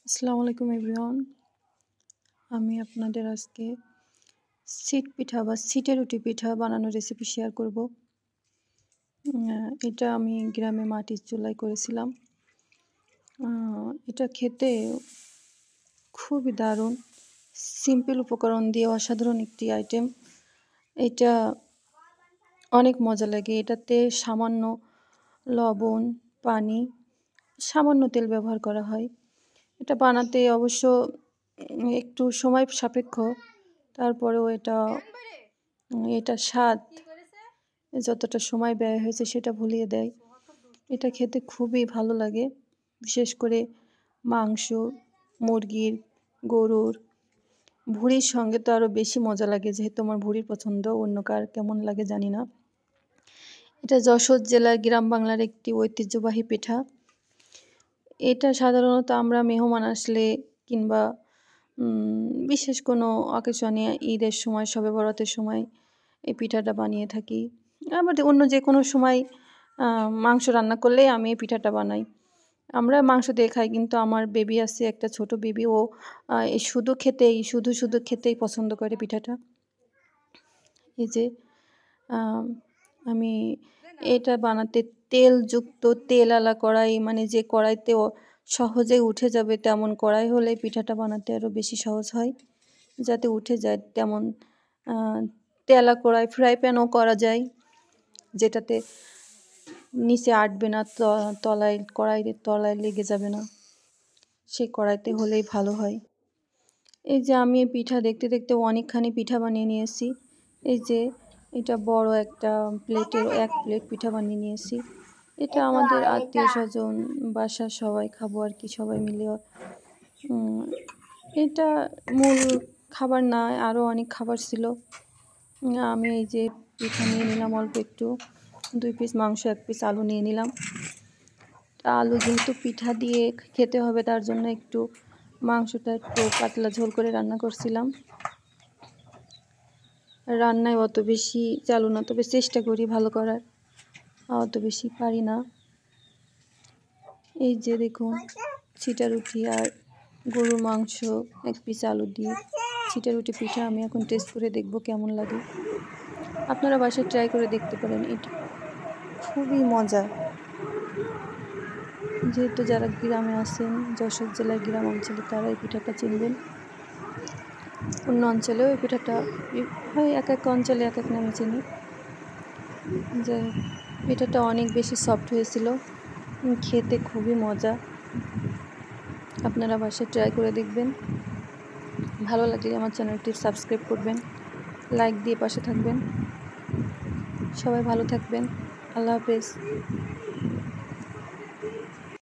আসসালামু আলাইকুম এভরিওয়ান। আমি আপনাদের আজকে সিট পিঠা বা সিটে রুটি পিঠা বানানোর রেসিপি শেয়ার করব। এটা আমি গ্রামে মাটির চুলায় করেছিলাম। এটা খেতে খুবই দারুণ, সিম্পল উপকরণ দিয়ে অসাধারণ একটি আইটেম। এটা অনেক মজা লাগে। এটাতে সামান্য লবণ, পানি, সামান্য তেল ব্যবহার করা হয়। এটা বানাতে অবশ্য একটু সময় সাপেক্ষ, তারপরেও এটা স্বাদ যতটা সময় ব্যয় হয়েছে সেটা ভুলিয়ে দেয়। এটা খেতে খুবই ভালো লাগে, বিশেষ করে মাংস, মুরগির, গরুর, ভুঁড়ির সঙ্গে তো আরও বেশি মজা লাগে, যেহেতু আমার ভুঁড়ির পছন্দ। অন্য কার কেমন লাগে জানি না। এটা যশোর জেলার গ্রাম বাংলার একটি ঐতিহ্যবাহী পিঠা। এটা সাধারণত আমরা মেহমান আসলে কিংবা বিশেষ কোনো অকেশনে, ঈদের সময়, শবে বরাতের সময় এই পিঠাটা বানিয়ে থাকি। আবার অন্য যে কোনো সময় মাংস রান্না করলে আমি এই পিঠাটা বানাই। আমরা মাংস দিয়ে খাই, কিন্তু আমার বেবি আছে, একটা ছোট বেবি, ও এই শুধু খেতেই পছন্দ করে পিঠাটা। এই যে আমি এটা বানাতে তেলযুক্ত তেলওয়ালা কড়াই, মানে যে কড়াইতে সহজে উঠে যাবে তেমন কড়াই হলে পিঠাটা বানাতে আরও বেশি সহজ হয়। যাতে উঠে যায় তেমন তেলা কড়াই, ফ্রাই প্যানও করা যায়, যেটাতে নিচে আটবে না, কড়াইয়ের তলায় লেগে যাবে না, সেই কড়াইতে হলেই ভালো হয়। এই যে আমি পিঠা দেখতে দেখতে অনেকখানি পিঠা বানিয়ে নিয়েছি। এই যে এটা বড় একটা প্লেটের 1 প্লেট পিঠা বানিয়ে নিয়েছি। এটা আমাদের আত্মীয় স্বজন, বাসার সবাই খাবো আর কি, সবাই মিলে। এটা মূল খাবার না, আরও অনেক খাবার ছিল। আমি এই যে পিঠা নিয়ে নিলাম অল্প একটু, 2 পিস মাংস, 1 পিস আলু নিয়ে নিলাম। আলু যেহেতু পিঠা দিয়ে খেতে হবে, তার জন্য একটু মাংসটা একটু পাতলা ঝোল করে রান্না করছিলাম। রান্নায় অত বেশি চালু না, তবে চেষ্টা করি ভালো করার, অত বেশি পারি না। এই যে দেখুন, ছিটা রুটি আর গরুর মাংস, 1 পিস আলু দিয়ে ছিটা রুটি পিঠা আমি এখন টেস্ট করে দেখব কেমন লাগে। আপনারা বাসায় ট্রাই করে দেখতে পারেন, এটা খুবই মজা। যেহেতু যারা গ্রামে আছেন, যশোর জেলার গ্রাম অঞ্চলে, তারা এই পিঠাটা চিনবেন। অন্য অঞ্চলেও এই পিঠাটা হয়, এক এক অঞ্চলে এক এক নামে চিনি। যে পিঠাটা অনেক বেশি সফট হয়েছিল, খেতে খুবই মজা। আপনারা বাসায় ট্রাই করে দেখবেন। ভালো লাগলে আমার চ্যানেলটি সাবস্ক্রাইব করবেন, লাইক দিয়ে পাশে থাকবেন। সবাই ভালো থাকবেন। আল্লাহ হাফেজ।